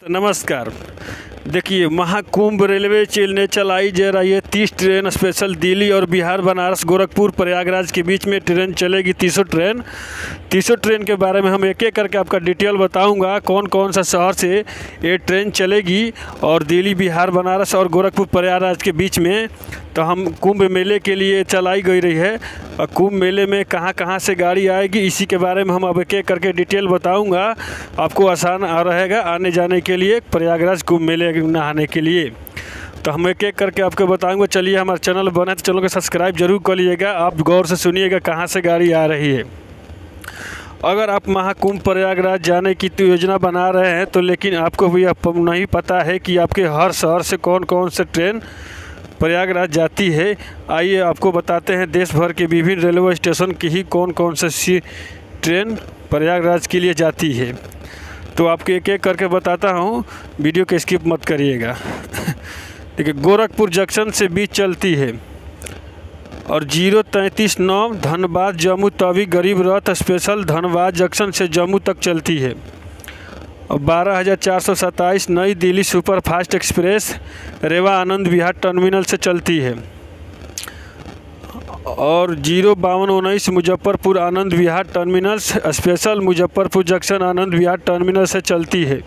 तो नमस्कार। देखिए, महाकुंभ रेलवे ने चलाई जा रही है 30 ट्रेन स्पेशल। दिल्ली और बिहार, बनारस, गोरखपुर, प्रयागराज के बीच में ट्रेन चलेगी 300 ट्रेन। 300 ट्रेन के बारे में हम एक एक करके आपका डिटेल बताऊंगा, कौन कौन सा शहर से ये ट्रेन चलेगी और दिल्ली, बिहार, बनारस और गोरखपुर, प्रयागराज के बीच में। तो हम कुंभ मेले के लिए चलाई गई रही है और कुंभ मेले में कहाँ कहाँ से गाड़ी आएगी, इसी के बारे में हम अब एक एक करके डिटेल बताऊंगा। आपको आसान रहेगा आने जाने के लिए, प्रयागराज कुंभ मेले नहाने के लिए। तो हम एक एक करके आपको बताऊंगा। चलिए, हमारे चैनल बना तो चैनल को सब्सक्राइब जरूर कर लीजिएगा। आप गौर से सुनिएगा कहाँ से गाड़ी आ रही है। अगर आप महाकुंभ प्रयागराज जाने की तो योजना बना रहे हैं तो लेकिन आपको भी नहीं पता है कि आपके हर शहर से कौन कौन से ट्रेन प्रयागराज जाती है। आइए आपको बताते हैं देश भर के विभिन्न रेलवे स्टेशन की ही कौन कौन से ट्रेन प्रयागराज के लिए जाती है। तो आपको एक एक करके बताता हूँ, वीडियो को स्किप मत करिएगा। देखिए, गोरखपुर जंक्शन से बीच चलती है और 033-9 धनबाद जम्मू तवी गरीब रथ स्पेशल धनबाद जंक्शन से जम्मू तक चलती है। और 12,427 नई दिल्ली सुपरफास्ट एक्सप्रेस रेवा आनंद विहार टर्मिनल से चलती है। और 05219 Muzaffarpur Anand Vihar terminal special Muzaffarpur junction Anand Vihar terminal से चलती है।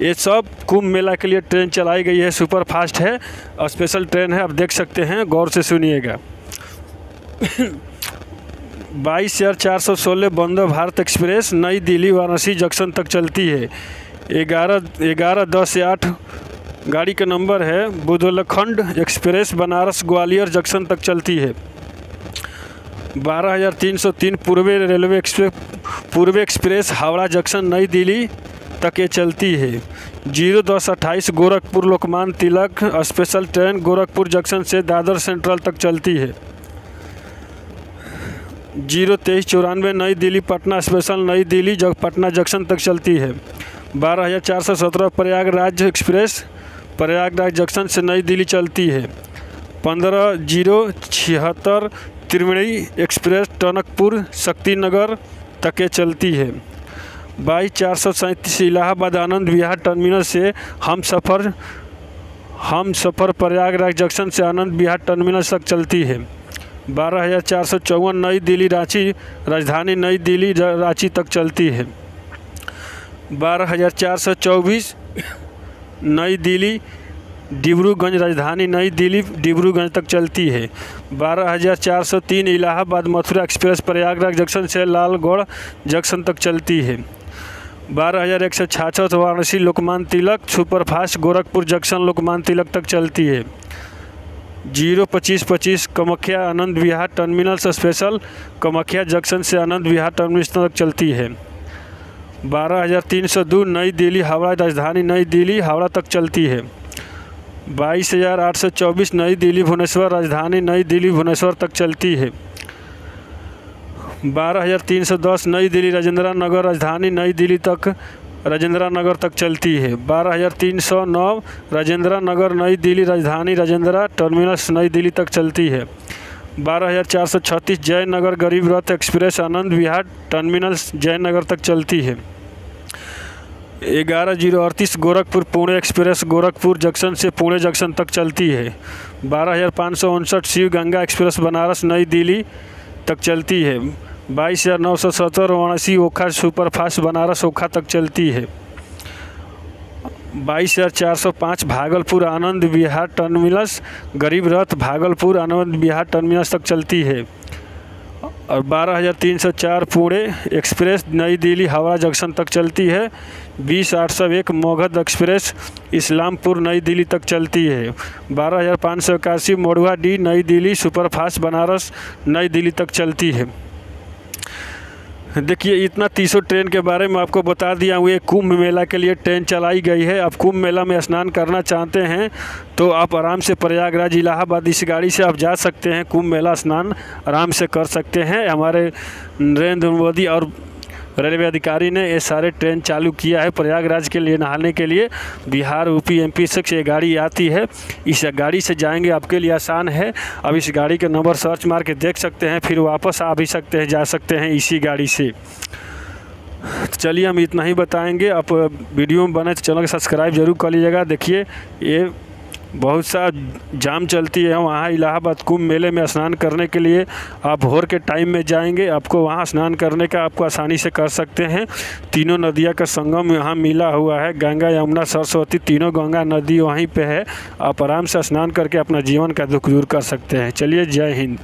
ये सब कुंभ मेला के लिए ट्रेन चलाई गई है, सुपरफास्ट है और स्पेशल ट्रेन है। आप देख सकते हैं, गौर से सुनिएगा। 22,416 वंदे भारत एक्सप्रेस नई दिल्ली वाराणसी जंक्शन तक चलती है। 11:10 गाड़ी का नंबर है। बुंदेलखंड एक्सप्रेस बनारस ग्वालियर जंक्शन तक चलती है। 12,303 पूर्व एक्सप्रेस हावड़ा जंक्शन नई दिल्ली तक ये चलती है। 01028 Gorakhpur Lokmanya Tilak special train Gorakhpur junction से दादर सेंट्रल तक चलती है। 02394 नई दिल्ली पटना स्पेशल नई दिल्ली पटना जंक्शन तक चलती है। 12,417 प्रयागराज एक्सप्रेस प्रयागराज जंक्शन से नई दिल्ली चलती है। 15,076 त्रिवेणी एक्सप्रेस टनकपुर शक्तिनगर तक ये चलती है। 22,437 इलाहाबाद आनंद विहार टर्मिनल से हम सफ़र प्रयागराज जंक्शन से आनंद विहार टर्मिनल तक चलती है। 12,454 नई दिल्ली रांची राजधानी नई दिल्ली रांची तक चलती है। 12,424 नई दिल्ली डिब्रूगंज राजधानी नई दिल्ली डिब्रूगंज तक चलती है। 12,403 इलाहाबाद मथुरा एक्सप्रेस प्रयागराज जंक्शन से लालगढ़ जंक्शन तक चलती है। 12,166 वाराणसी लोकमान्य तिलक सुपरफास्ट गोरखपुर जंक्शन लोकमान्य तिलक तक चलती है। 02525 Kamakhya Anand Vihar terminal special Kamakhya junction से आनंद विहार टर्मिनल तक चलती है। 12,302 नई दिल्ली हावड़ा राजधानी नई दिल्ली हावड़ा तक चलती है। 22,824 नई दिल्ली भुवनेश्वर राजधानी नई दिल्ली भुवनेश्वर तक चलती है। 12,310 नई दिल्ली राजेंद्र नगर राजधानी नई दिल्ली तक राजेंद्र नगर तक चलती है। 12,309 राजेंद्र नगर नई दिल्ली राजधानी राजेंद्र टर्मिनस नई दिल्ली तक चलती है। 12,436 जयनगर गरीब रथ एक्सप्रेस आनंद विहार टर्मिनस जयनगर तक चलती है। 11,038 गोरखपुर पुणे एक्सप्रेस गोरखपुर जंक्शन से पुणे जंक्शन तक चलती है। 12,559 शिव गंगा एक्सप्रेस बनारस नई दिल्ली तक चलती है। 22,970 वाराणसी ओखा सुपरफास्ट बनारस ओखा तक चलती है। 22,405 भागलपुर आनंद विहार टर्मिनस गरीब रथ भागलपुर आनंद विहार टर्मिनस तक चलती है। और 12,304 पुणे एक्सप्रेस नई दिल्ली हावड़ा जंक्शन तक चलती है। 20,801 मगध एक्सप्रेस इस्लामपुर नई दिल्ली तक चलती है। 12,581 मोड़वा डी नई दिल्ली सुपरफास्ट बनारस नई दिल्ली तक चलती है। देखिए, इतना 300 ट्रेन के बारे में आपको बता दिया हूँ। ये कुंभ मेला के लिए ट्रेन चलाई गई है। आप कुंभ मेला में स्नान करना चाहते हैं तो आप आराम से प्रयागराज इलाहाबाद इस गाड़ी से आप जा सकते हैं। कुंभ मेला स्नान आराम से कर सकते हैं। हमारे नरेंद्र मोदी और रेलवे अधिकारी ने ये सारे ट्रेन चालू किया है प्रयागराज के लिए नहाने के लिए। बिहार, यूपी, एमपी से ये गाड़ी आती है। इस गाड़ी से जाएंगे, आपके लिए आसान है। अब इस गाड़ी के नंबर सर्च मार के देख सकते हैं, फिर वापस आ भी सकते हैं, जा सकते हैं इसी गाड़ी से। चलिए हम इतना ही बताएंगे। आप वीडियो में बने तो चैनल को सब्सक्राइब जरूर कर लीजिएगा। देखिए ये बहुत सा जाम चलती है वहाँ इलाहाबाद कुंभ मेले में स्नान करने के लिए। आप भोर के टाइम में जाएंगे, आपको वहाँ स्नान करने का आपको आसानी से कर सकते हैं। तीनों नदियों का संगम यहाँ मिला हुआ है, गंगा यमुना सरस्वती तीनों गंगा नदी वहीं पे है। आप आराम से स्नान करके अपना जीवन का दुख दूर कर सकते हैं। चलिए जय हिंद।